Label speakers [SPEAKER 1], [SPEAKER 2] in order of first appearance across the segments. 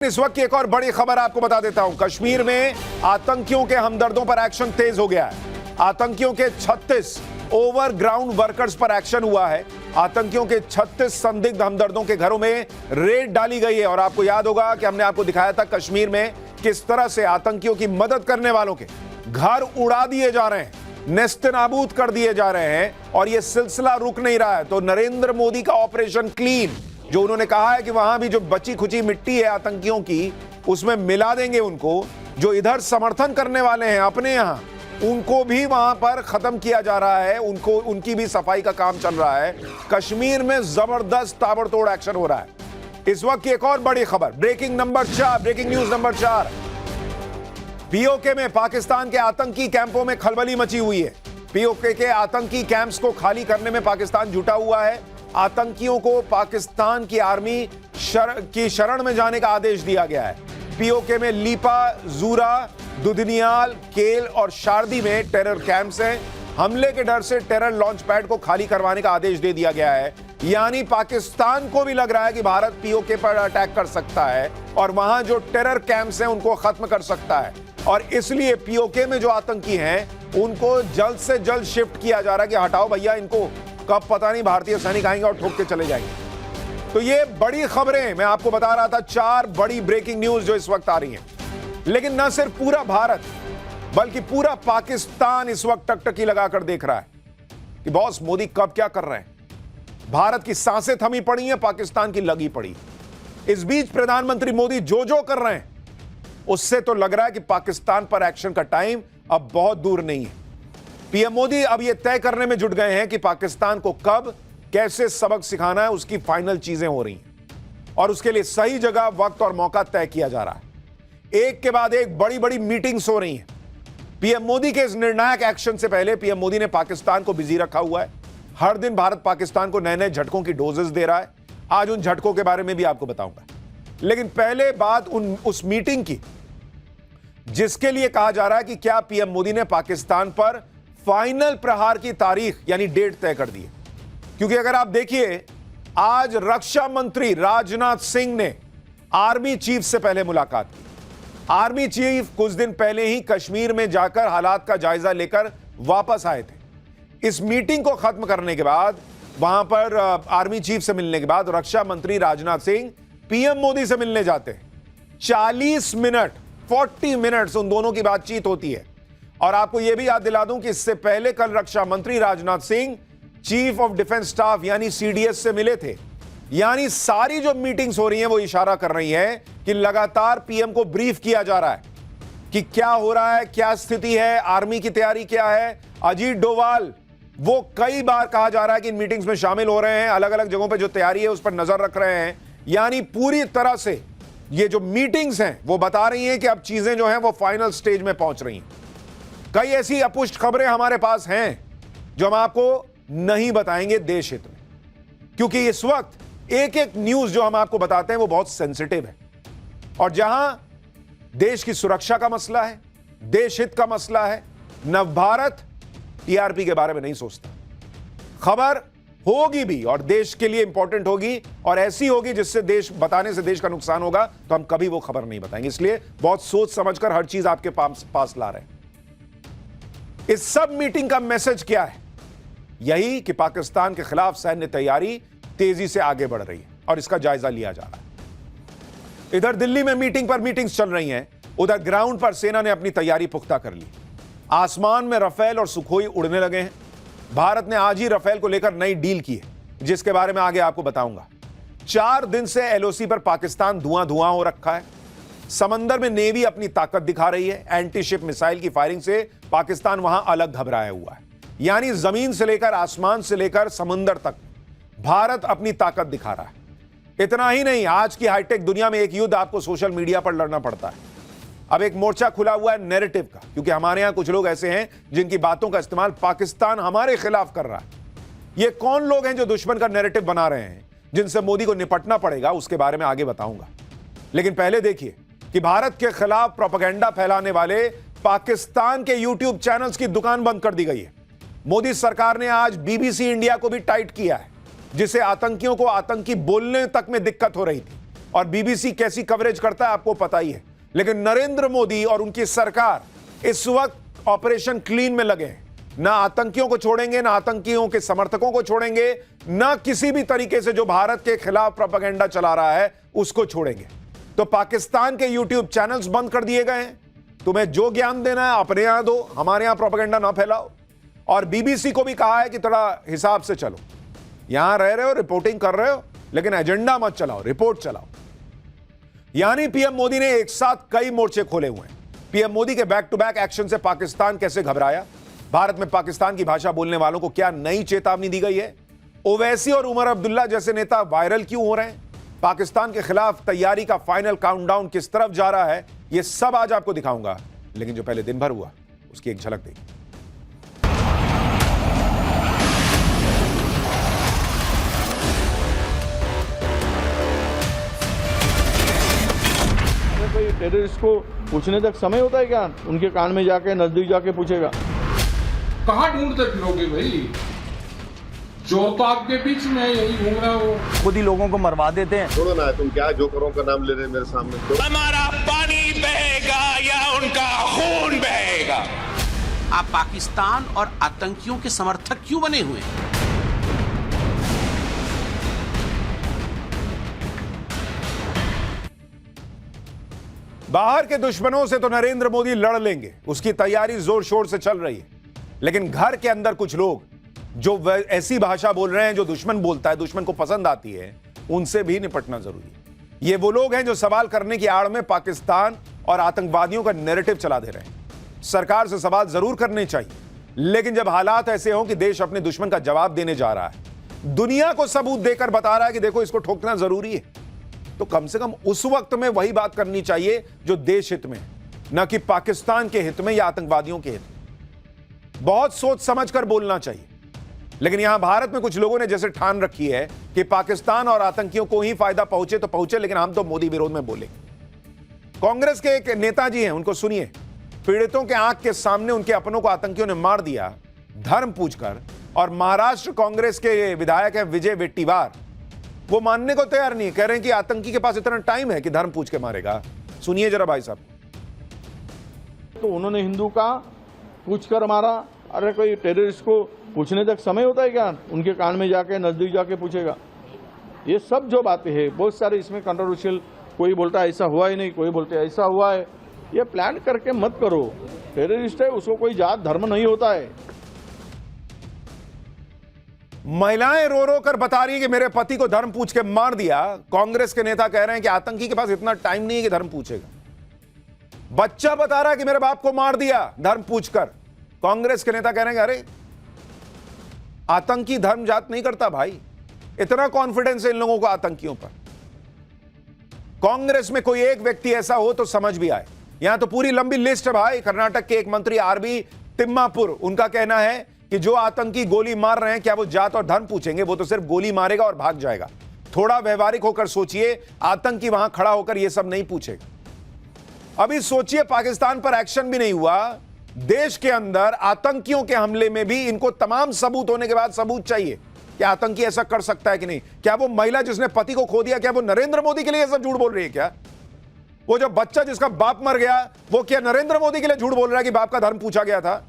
[SPEAKER 1] इस वक्त की एक और बड़ी खबर आपको बता देता हूं। कश्मीर में आतंकियों के हमदर्दों पर एक्शन तेज हो गया है। आतंकियों के 36 ओवरग्राउंड वर्कर्स पर एक्शन हुआ है। आतंकियों के 36 संदिग्ध हमदर्दों के घरों में रेड डाली गई है। और आपको याद होगा कि हमने आपको दिखाया था कश्मीर में किस तरह से आतंकियों की मदद करने वालों के घर उड़ा दिए जा रहे हैं, नेस्तनाबूद कर दिए जा रहे हैं, और यह सिलसिला रुक नहीं रहा है। तो नरेंद्र मोदी का ऑपरेशन क्लीन, जो उन्होंने कहा है कि वहां भी जो बची खुची मिट्टी है आतंकियों की, उसमें मिला देंगे उनको। जो इधर समर्थन करने वाले हैं अपने यहां, उनको भी वहां पर खत्म किया जा रहा है। उनकी भी सफाई का काम चल रहा है। कश्मीर में जबरदस्त ताबड़तोड़ एक्शन हो रहा है। इस वक्त की एक और बड़ी खबर, ब्रेकिंग न्यूज नंबर 4। पीओके में पाकिस्तान के आतंकी कैंपों में खलबली मची हुई है। पीओके के आतंकी कैंप्स को खाली करने में पाकिस्तान जुटा हुआ है। आतंकियों को पाकिस्तान की आर्मी की शरण में जाने का आदेश दिया गया है। पीओके में लीपा, जूरा, दुधनियाल, केल और शारदी में टेरर कैंप्स हैं। हमले के डर से टेरर लॉन्च पैड को खाली करवाने का आदेश दे दिया गया है। यानी पाकिस्तान को भी लग रहा है कि भारत पीओके पर अटैक कर सकता है और वहां जो टेरर कैंप्स हैं उनको खत्म कर सकता है। और इसलिए पीओके में जो आतंकी हैं उनको जल्द से जल्द शिफ्ट किया जा रहा है कि हटाओ भैया, इनको कब पता नहीं भारतीय सैनिक आएंगे और ठोक के चले जाएंगे। तो ये बड़ी खबरें मैं आपको बता रहा था, 4 बड़ी ब्रेकिंग न्यूज जो इस वक्त आ रही हैं। लेकिन न सिर्फ पूरा भारत बल्कि पूरा पाकिस्तान इस वक्त टकटकी लगाकर देख रहा है कि बॉस मोदी कब क्या कर रहे हैं। भारत की सांसें थमी पड़ी हैं, पाकिस्तान की लगी पड़ी। इस बीच प्रधानमंत्री मोदी जो कर रहे हैं उससे तो लग रहा है कि पाकिस्तान पर एक्शन का टाइम अब बहुत दूर नहीं है। पीएम मोदी अब यह तय करने में जुट गए हैं कि पाकिस्तान को कब कैसे सबक सिखाना है। उसकी फाइनल चीजें हो रही हैं और उसके लिए सही जगह, वक्त और मौका तय किया जा रहा है। एक के बाद एक बड़ी बड़ी मीटिंग्स हो रही हैं। पीएम मोदी के इस निर्णायक एक्शन से पहले पीएम मोदी ने पाकिस्तान को बिजी रखा हुआ है। हर दिन भारत पाकिस्तान को नए नए झटकों की डोजेस दे रहा है। आज उन झटकों के बारे में भी आपको बताऊंगा। लेकिन पहले बात उस मीटिंग की जिसके लिए कहा जा रहा है कि क्या पीएम मोदी ने पाकिस्तान पर फाइनल प्रहार की तारीख यानी डेट तय कर दी है। क्योंकि अगर आप देखिए, आज रक्षा मंत्री राजनाथ सिंह ने आर्मी चीफ से पहले मुलाकात की। आर्मी चीफ कुछ दिन पहले ही कश्मीर में जाकर हालात का जायजा लेकर वापस आए थे। इस मीटिंग को खत्म करने के बाद, वहां पर आर्मी चीफ से मिलने के बाद रक्षा मंत्री राजनाथ सिंह पीएम मोदी से मिलने जाते हैं। 40 मिनट्स उन दोनों की बातचीत होती है। और आपको यह भी याद दिला दूं कि इससे पहले कल रक्षा मंत्री Rajnath Singh chief of defence staff यानी सीडीएस से मिले थे। यानी सारी जो मीटिंग्स हो रही हैं वो इशारा कर रही हैं कि लगातार पीएम को ब्रीफ किया जा रहा है कि क्या हो रहा है, क्या स्थिति है, आर्मी की तैयारी क्या है। अजीत डोभाल, वो कई बार कहा जा रहा है कि इन मीटिंग्स में शामिल हो रहे हैं, अलग अलग जगहों पर जो तैयारी है उस पर नजर रख रहे हैं। यानी पूरी तरह से ये जो मीटिंग्स हैं वो बता रही हैं कि अब चीजें जो हैं वो फाइनल स्टेज में पहुंच रही हैं। कई ऐसी अपुष्ट खबरें हमारे पास हैं जो हम आपको नहीं बताएंगे देश हित में, क्योंकि इस वक्त एक एक न्यूज जो हम आपको बताते हैं वो बहुत सेंसिटिव है। और जहां देश की सुरक्षा का मसला है, देश हित का मसला है, नवभारत टीआरपी के बारे में नहीं सोचता। खबर होगी भी और देश के लिए इंपॉर्टेंट होगी और ऐसी होगी जिससे देश बताने से देश का नुकसान होगा, तो हम कभी वो खबर नहीं बताएंगे। इसलिए बहुत सोच समझकर हर चीज आपके पास ला रहे हैं। इस सब मीटिंग का मैसेज क्या है? यही कि पाकिस्तान के खिलाफ सैन्य तैयारी तेजी से आगे बढ़ रही है और इसका जायजा लिया जा रहा है। इधर दिल्ली में मीटिंग पर मीटिंग्स चल रही हैं, उधर ग्राउंड पर सेना ने अपनी तैयारी पुख्ता कर ली। आसमान में रफेल और सुखोई उड़ने लगे हैं। भारत ने आज ही रफेल को लेकर नई डील की है, जिसके बारे में आगे आपको बताऊंगा। 4 दिन से एलओसी पर पाकिस्तान धुआं हो रखा है। समंदर में नेवी अपनी ताकत दिखा रही है। एंटी शिप मिसाइल की फायरिंग से पाकिस्तान वहां अलग घबराया हुआ है। यानी जमीन से लेकर, आसमान से लेकर समंदर तक भारत अपनी ताकत दिखा रहा है। इतना ही नहीं, आज की हाईटेक दुनिया में एक युद्ध आपको सोशल मीडिया पर लड़ना पड़ता है। अब एक मोर्चा खुला हुआ है नैरेटिव का, क्योंकि हमारे यहां कुछ लोग ऐसे हैं जिनकी बातों का इस्तेमाल पाकिस्तान हमारे खिलाफ कर रहा है। ये कौन लोग हैं जो दुश्मन का नैरेटिव बना रहे हैं, जिनसे मोदी को निपटना पड़ेगा, उसके बारे में आगे बताऊंगा। लेकिन पहले देखिए कि भारत के खिलाफ प्रोपेगेंडा फैलाने वाले पाकिस्तान के यूट्यूब चैनल्स की दुकान बंद कर दी गई है। मोदी सरकार ने आज बीबीसी इंडिया को भी टाइट किया है, जिसे आतंकियों को आतंकी बोलने तक में दिक्कत हो रही थी। और बीबीसी कैसी कवरेज करता है आपको पता ही है। लेकिन नरेंद्र मोदी और उनकी सरकार इस वक्त ऑपरेशन क्लीन में लगे हैं। ना आतंकियों को छोड़ेंगे, ना आतंकियों के समर्थकों को छोड़ेंगे, ना किसी भी तरीके से जो भारत के खिलाफ प्रोपेगेंडा चला रहा है उसको छोड़ेंगे। तो पाकिस्तान के यूट्यूब चैनल्स बंद कर दिए गए हैं। तुम्हें जो ज्ञान देना है अपने यहां दो, हमारे यहां प्रोपेगेंडा ना फैलाओ। और बीबीसी को भी कहा है कि थोड़ा हिसाब से चलो, यहां रह रहे हो, रिपोर्टिंग कर रहे हो, लेकिन एजेंडा मत चलाओ, रिपोर्ट चलाओ। यानी पीएम मोदी ने एक साथ कई मोर्चे खोले हुए हैं। पीएम मोदी के बैक टू बैक एक्शन से पाकिस्तान कैसे घबराया, भारत में पाकिस्तान की भाषा बोलने वालों को क्या नई चेतावनी दी गई है, ओवैसी और उमर अब्दुल्ला जैसे नेता वायरल क्यों हो रहे हैं, पाकिस्तान के खिलाफ तैयारी का फाइनल काउंटडाउन किस तरफ जा रहा है, यह सब आज आपको दिखाऊंगा। लेकिन जो पहले दिन भर हुआ उसकी एक झलक देखिए।
[SPEAKER 2] कोई टेररिस्ट को पूछने तक समय होता है क्या? उनके कान में जाके नजदीक जाके पूछेगा।
[SPEAKER 3] कहाँ ढूंढते फिरोगे भाई? चोर तो आपके बीच में यही घूम रहा हो।
[SPEAKER 2] खुद ही लोगों को मरवा देते हैं।
[SPEAKER 4] छोड़ो ना, तुम क्या जोकरों का नाम ले रहे हैं मेरे सामने? तो
[SPEAKER 5] हमारा पानी बहेगा या उनका खून बहेगा।
[SPEAKER 6] आप पाकिस्तान और आतंकियों के समर्थक क्यों बने हुए हैं?
[SPEAKER 1] बाहर के दुश्मनों से तो नरेंद्र मोदी लड़ लेंगे, उसकी तैयारी जोर शोर से चल रही है। लेकिन घर के अंदर कुछ लोग जो ऐसी भाषा बोल रहे हैं जो दुश्मन बोलता है, दुश्मन को पसंद आती है, उनसे भी निपटना जरूरी है। ये वो लोग हैं जो सवाल करने की आड़ में पाकिस्तान और आतंकवादियों का नैरेटिव चला दे रहे हैं। सरकार से सवाल जरूर करने चाहिए, लेकिन जब हालात ऐसे हों कि देश अपने दुश्मन का जवाब देने जा रहा है, दुनिया को सबूत देकर बता रहा है कि देखो इसको ठोकना जरूरी है, तो कम से कम उस वक्त में वही बात करनी चाहिए जो देश हित में, न कि पाकिस्तान के हित में या आतंकवादियों के हित में। बहुत सोच समझ कर बोलना चाहिए। लेकिन यहां भारत में कुछ लोगों ने जैसे ठान रखी है कि पाकिस्तान और आतंकियों को ही फायदा पहुंचे तो पहुंचे, लेकिन हम तो मोदी विरोध में बोले। कांग्रेस के एक नेताजी हैं, उनको सुनिए। पीड़ितों के आंख के सामने उनके अपनों को आतंकियों ने मार दिया धर्म पूछकर, और महाराष्ट्र कांग्रेस के विधायक हैं विजय वेट्टीवार, वो मानने को तैयार नहीं, कह रहे हैं कि आतंकी के पास इतना टाइम है कि धर्म पूछ के मारेगा। सुनिए जरा भाई साहब।
[SPEAKER 2] तो उन्होंने हिंदू का पूछ कर मारा। अरे कोई टेररिस्ट को पूछने तक समय होता है क्या? उनके कान में जाके नजदीक जाके पूछेगा। ये सब जो बातें हैं बहुत सारे इसमें कंट्रोवर्शियल, कोई बोलता है ऐसा हुआ ही नहीं, कोई बोलते ऐसा हुआ है। ये प्लान करके मत करो। टेररिस्ट है, उसको कोई जात धर्म नहीं होता है।
[SPEAKER 1] महिलाएं रो रो कर बता रही है कि मेरे पति को धर्म पूछ के मार दिया। कांग्रेस के नेता कह रहे हैं कि आतंकी के पास इतना टाइम नहीं है कि धर्म पूछेगा। बच्चा बता रहा है कि मेरे बाप को मार दिया धर्म पूछकर। कांग्रेस के नेता कह रहे हैं अरे आतंकी धर्म जात नहीं करता भाई। इतना कॉन्फिडेंस है इन लोगों को आतंकियों पर। कांग्रेस में कोई एक व्यक्ति ऐसा हो तो समझ भी आए। यहां तो पूरी लंबी लिस्ट है भाई। कर्नाटक के एक मंत्री आरबी तिम्मापुर, उनका कहना है कि जो आतंकी गोली मार रहे हैं क्या वो जात और धर्म पूछेंगे? वो तो सिर्फ गोली मारेगा और भाग जाएगा। थोड़ा व्यवहारिक होकर सोचिए, आतंकी वहां खड़ा होकर यह सब नहीं पूछेगा। अभी सोचिए, पाकिस्तान पर एक्शन भी नहीं हुआ, देश के अंदर आतंकियों के हमले में भी इनको तमाम सबूत होने के बाद सबूत चाहिए कि आतंकी ऐसा कर सकता है कि नहीं। क्या वो महिला जिसने पति को खो दिया, क्या वो नरेंद्र मोदी के लिए ऐसा झूठ बोल रही है? क्या वो जो बच्चा जिसका बाप मर गया, वो क्या नरेंद्र मोदी के लिए झूठ बोल रहा है कि बाप का धर्म पूछा गया था?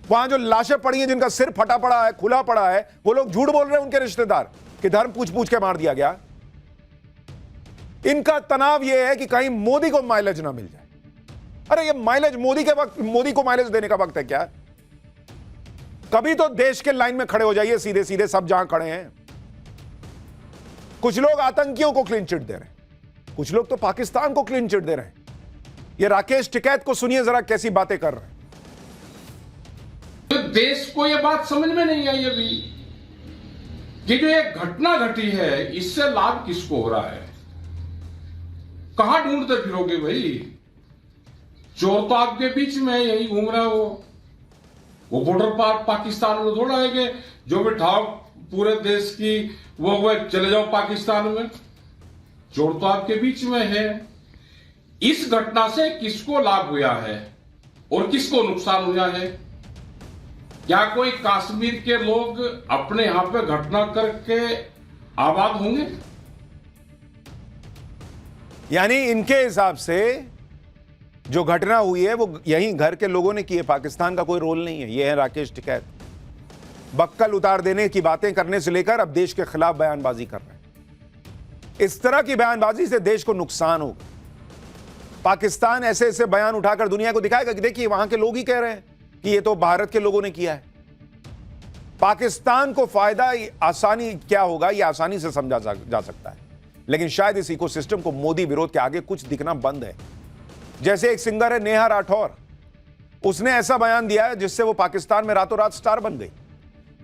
[SPEAKER 1] वहां जो लाशें पड़ी हैं, जिनका सिर फटा पड़ा है, खुला पड़ा है, वो लोग झूठ बोल रहे हैं उनके रिश्तेदार कि धर्म पूछ पूछ के मार दिया गया। इनका तनाव यह है कि कहीं मोदी को माइलेज ना मिल जाए। अरे ये माइलेज मोदी के वक्त, मोदी को माइलेज देने का वक्त है क्या? कभी तो देश के लाइन में खड़े हो जाइए सीधे सीधे, सब जहां खड़े हैं। कुछ लोग आतंकियों को क्लीन चिट दे रहे हैं, कुछ लोग तो पाकिस्तान को क्लीन चिट दे रहे हैं। ये राकेश टिकैत को सुनिए जरा कैसी बातें कर रहे हैं।
[SPEAKER 3] तो देश को यह बात समझ में नहीं आई अभी कि जो एक घटना घटी है, इससे लाभ किसको हो रहा है? कहां ढूंढते फिरोगे भाई? चोर तो आपके बीच में यही घूम रहा हो। वो बॉर्डर पार पाकिस्तान में थोड़ा है कि जो भी ठाव पूरे देश की वो चले जाओ पाकिस्तान में। चोर तो आपके बीच में है। इस घटना से किसको लाभ हुआ है और किसको नुकसान हुआ है? क्या कोई कश्मीर के लोग अपने यहां पे घटना करके आबाद होंगे?
[SPEAKER 1] यानी इनके हिसाब से जो घटना हुई है वो यहीं घर के लोगों ने की है, पाकिस्तान का कोई रोल नहीं है। ये है राकेश टिकैत, बक्कल उतार देने की बातें करने से लेकर अब देश के खिलाफ बयानबाजी कर रहे हैं। इस तरह की बयानबाजी से देश को नुकसान होगा। पाकिस्तान ऐसे ऐसे बयान उठाकर दुनिया को दिखाएगा कि देखिए वहां के लोग ही कह रहे हैं कि ये तो भारत के लोगों ने किया है। पाकिस्तान को फायदा आसानी क्या होगा ये आसानी से समझा जा सकता है, लेकिन शायद इस इकोसिस्टम को मोदी विरोध के आगे कुछ दिखना बंद है। जैसे एक सिंगर है नेहा राठौर, उसने ऐसा बयान दिया है जिससे वो पाकिस्तान में रातों रात स्टार बन गई।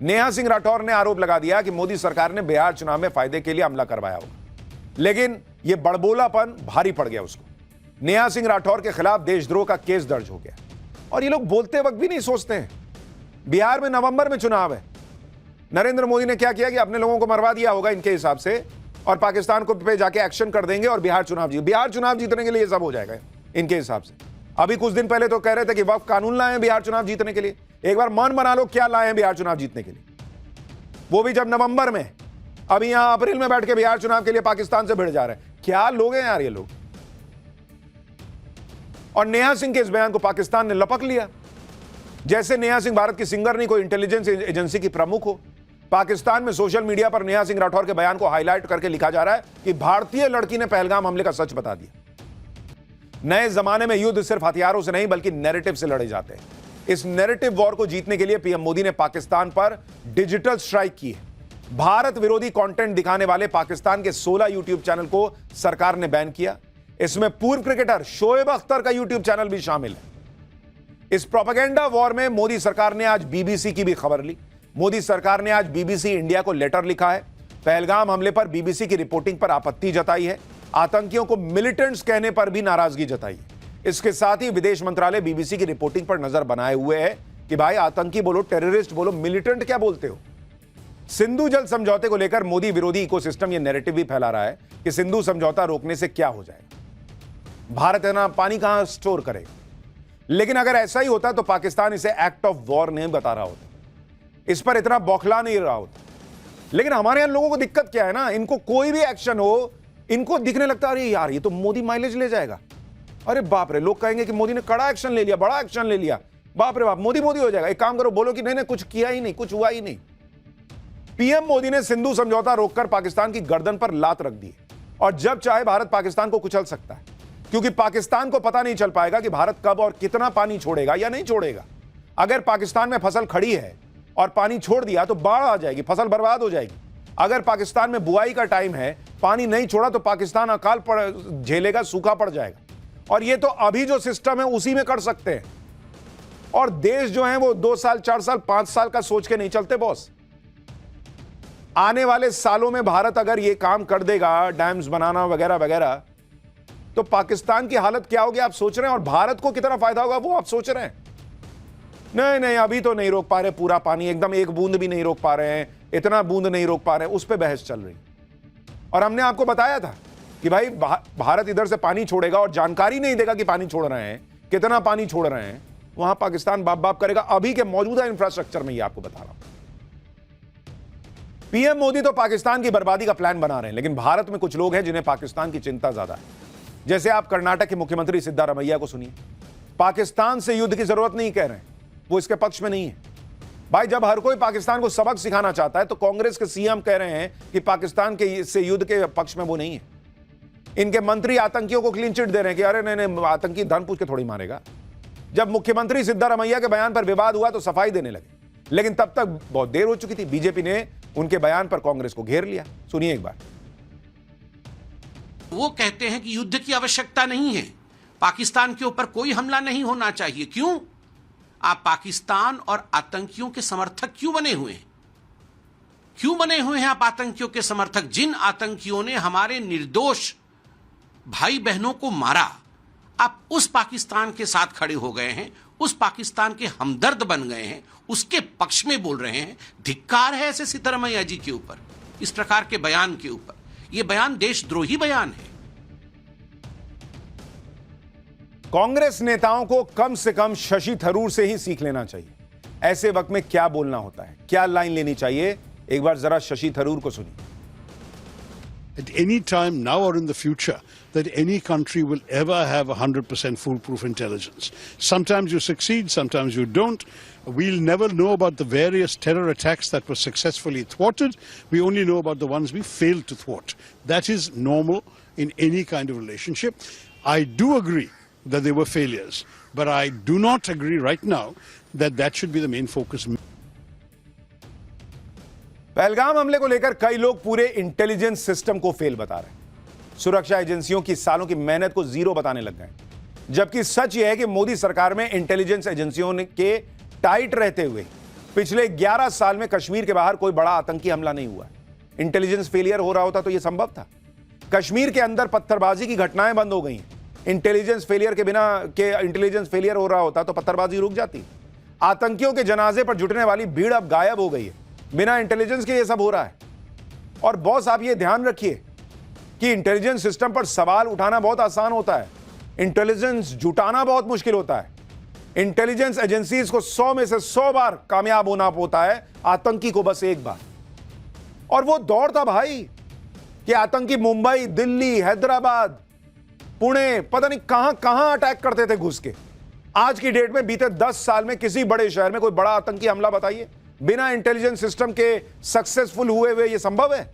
[SPEAKER 1] नेहा सिंह राठौर ने आरोप लगा दिया कि मोदी सरकार ने बिहार चुनाव में फायदे के लिए हमला करवाया होगा, लेकिन यह बड़बोलापन भारी पड़ गया उसको। नेहा सिंह राठौर के खिलाफ देशद्रोह का केस दर्ज हो गया और ये लोग बोलते वक्त भी नहीं सोचते हैं। बिहार में नवंबर में चुनाव है, नरेंद्र मोदी ने क्या किया कि अपने लोगों को मरवा दिया होगा इनके हिसाब से, और पाकिस्तान को पे जाके एक्शन कर देंगे और बिहार चुनाव जीतने के लिए ये सब हो जाएगा इनके हिसाब से। अभी कुछ दिन पहले तो कह रहे थे कि वक्फ कानून लाए हैं बिहार चुनाव जीतने के लिए। एक बार मन बना लो क्या लाए हैं बिहार चुनाव जीतने के लिए, वो भी जब नवंबर में। अभी यहां अप्रैल में बैठ के बिहार चुनाव के लिए पाकिस्तान से भिड़ जा रहे हैं। क्या लोग हैं यार ये लोग। और नेहा सिंह के इस बयान को पाकिस्तान ने लपक लिया, जैसे नेहा सिंह भारत की सिंगर नहीं कोई इंटेलिजेंस एजेंसी की प्रमुख हो। पाकिस्तान में सोशल मीडिया पर नेहा सिंह राठौर के बयान को हाईलाइट करके लिखा जा रहा है कि भारतीय लड़की ने पहलगाम हमले का सच बता दिया। नए जमाने में युद्ध सिर्फ हथियारों से नहीं बल्कि नैरेटिव से लड़े जाते हैं। इस नैरेटिव वॉर को जीतने के लिए पीएम मोदी ने पाकिस्तान पर डिजिटल स्ट्राइक की है। भारत विरोधी कंटेंट दिखाने वाले पाकिस्तान के 16 यूट्यूब चैनल को सरकार ने बैन किया। इसमें पूर्व क्रिकेटर शोएब अख्तर का यूट्यूब चैनल भी शामिल है। इस प्रोपेगेंडा वॉर में मोदी सरकार ने आज बीबीसी की भी खबर ली। मोदी सरकार ने आज बीबीसी इंडिया को लेटर लिखा है। पहलगाम हमले पर बीबीसी की रिपोर्टिंग पर आपत्ति जताई है। आतंकियों को मिलिटेंट्स कहने पर भी नाराजगी जताई है। इसके साथ ही विदेश मंत्रालय बीबीसी की रिपोर्टिंग पर नजर बनाए हुए है कि भाई आतंकी बोलो, टेररिस्ट बोलो, मिलिटेंट क्या बोलते हो। सिंधु जल समझौते को लेकर मोदी विरोधी इकोसिस्टम यह नैरेटिव भी फैला रहा है कि सिंधु समझौता रोकने से क्या हो जाएगा, भारत इतना पानी कहां स्टोर करेगा। लेकिन अगर ऐसा ही होता तो पाकिस्तान इसे एक्ट ऑफ वॉर नहीं बता रहा होता, इस पर इतना बौखला नहीं रहा होता। लेकिन हमारे यहां लोगों को दिक्कत क्या है ना, इनको कोई भी एक्शन हो इनको दिखने लगता है अरे यार ये तो मोदी माइलेज ले जाएगा, अरे बाप रे, लोग कहेंगे कि मोदी ने कड़ा एक्शन ले लिया, बड़ा एक्शन ले लिया, बाप रे बाप मोदी मोदी हो जाएगा। एक काम करो, बोलो कि नहीं नहीं कुछ किया ही नहीं, कुछ हुआ ही नहीं। पीएम मोदी ने सिंधु समझौता रोककर पाकिस्तान की गर्दन पर लात रख दी और जब चाहे भारत पाकिस्तान को कुचल सकता है, क्योंकि पाकिस्तान को पता नहीं चल पाएगा कि भारत कब और कितना पानी छोड़ेगा या नहीं छोड़ेगा। अगर पाकिस्तान में फसल खड़ी है और पानी छोड़ दिया तो बाढ़ आ जाएगी, फसल बर्बाद हो जाएगी। अगर पाकिस्तान में बुआई का टाइम है, पानी नहीं छोड़ा तो पाकिस्तान अकाल पड़ झेलेगा, सूखा पड़ जाएगा। और ये तो अभी जो सिस्टम है उसी में कर सकते हैं। और देश जो है वो 2 साल 4 साल 5 साल का सोच के नहीं चलते बॉस। आने वाले सालों में भारत अगर ये काम कर देगा, डैम्स बनाना वगैरह वगैरह, तो पाकिस्तान की हालत क्या होगी आप सोच रहे हैं, और भारत को कितना फायदा होगा वो आप सोच रहे हैं। नहीं नहीं अभी तो नहीं रोक पा रहे पूरा पानी, एकदम एक बूंद भी नहीं रोक पा रहे हैं, इतना बूंद नहीं रोक पा रहे हैं, उस पर बहस चल रही। और हमने आपको बताया था कि भाई भारत इधर से पानी छोड़ेगा और जानकारी नहीं देगा कि पानी छोड़ रहे हैं, कितना पानी छोड़ रहे हैं, वहां पाकिस्तान बाप बाप करेगा। अभी के मौजूदा इंफ्रास्ट्रक्चर में ये आपको बता रहा हूं। पीएम मोदी तो पाकिस्तान की बर्बादी का प्लान बना रहे हैं, लेकिन भारत में कुछ लोग हैं जिन्हें पाकिस्तान की चिंता ज्यादा है। जैसे आप कर्नाटक के मुख्यमंत्री सिद्धारमैया को सुनिए, पाकिस्तान से युद्ध की जरूरत नहीं कह रहे हैं, वो इसके पक्ष में नहीं है। भाई जब हर कोई पाकिस्तान को सबक सिखाना चाहता है तो कांग्रेस के सीएम कह रहे हैं कि पाकिस्तान के से युद्ध के पक्ष में वो नहीं है। इनके मंत्री आतंकियों को क्लीन चिट दे रहे हैं कि अरे नहीं नहीं आतंकी धन पूछ के थोड़ी मारेगा। जब मुख्यमंत्री सिद्धारमैया के बयान पर विवाद हुआ तो सफाई देने लगे, लेकिन तब तक बहुत देर हो चुकी थी। बीजेपी ने उनके बयान पर कांग्रेस को घेर लिया। सुनिए एक बार।
[SPEAKER 6] वो कहते हैं कि युद्ध की आवश्यकता नहीं है, पाकिस्तान के ऊपर कोई हमला नहीं होना चाहिए। क्यों? आप पाकिस्तान और आतंकियों के समर्थक क्यों बने हुए हैं? क्यों बने हुए हैं आप आतंकियों के समर्थक? जिन आतंकियों ने हमारे निर्दोष भाई बहनों को मारा, आप उस पाकिस्तान के साथ खड़े हो गए हैं, उस पाकिस्तान के हमदर्द बन गए हैं, उसके पक्ष में बोल रहे हैं। धिक्कार है ऐसे सिद्धारमैया जी के ऊपर, इस प्रकार के बयान के ऊपर। यह बयान देशद्रोही बयान है।
[SPEAKER 1] कांग्रेस नेताओं को कम से कम शशि थरूर से ही सीख लेना चाहिए। ऐसे वक्त में क्या बोलना होता है, क्या लाइन लेनी चाहिए। एक बार जरा शशि थरूर को सुनिए।
[SPEAKER 7] at any time now or in the future that any country will ever have 100% foolproof intelligence. Sometimes you succeed, sometimes you don't. We'll never know about the various terror attacks that were successfully thwarted. We only know about the ones we failed to thwart. That is normal in any kind of relationship. I do agree that there were failures, but I do not agree right now that that should be the main focus.
[SPEAKER 1] Pahalgam हमले को लेकर कई लोग पूरे intelligence system को fail बता रहे हैं। सुरक्षा एजेंसियों की सालों की मेहनत को जीरो बताने लग गए, जबकि सच यह है कि मोदी सरकार में इंटेलिजेंस एजेंसियों के टाइट रहते हुए पिछले 11 साल में कश्मीर के बाहर कोई बड़ा आतंकी हमला नहीं हुआ। इंटेलिजेंस फेलियर हो रहा होता तो यह संभव था। कश्मीर के अंदर पत्थरबाजी की घटनाएं बंद हो गई। इंटेलिजेंस फेलियर हो रहा होता तो पत्थरबाजी रुक जाती। आतंकियों के जनाजे पर जुटने वाली भीड़ अब गायब हो गई है। बिना इंटेलिजेंस के ये सब हो रहा है। और बॉस, आप ये ध्यान रखिए कि इंटेलिजेंस सिस्टम पर सवाल उठाना बहुत आसान होता है, इंटेलिजेंस जुटाना बहुत मुश्किल होता है। इंटेलिजेंस एजेंसीज को 100 में से 100 बार कामयाब होना होता है, आतंकी को बस एक बार। और वो दौर था भाई कि आतंकी मुंबई, दिल्ली, हैदराबाद, पुणे, पता नहीं कहां कहां अटैक करते थे घुस के। आज की डेट में बीते 10 साल में किसी बड़े शहर में कोई बड़ा आतंकी हमला बताइए बिना इंटेलिजेंस सिस्टम के सक्सेसफुल हुए ये संभव है?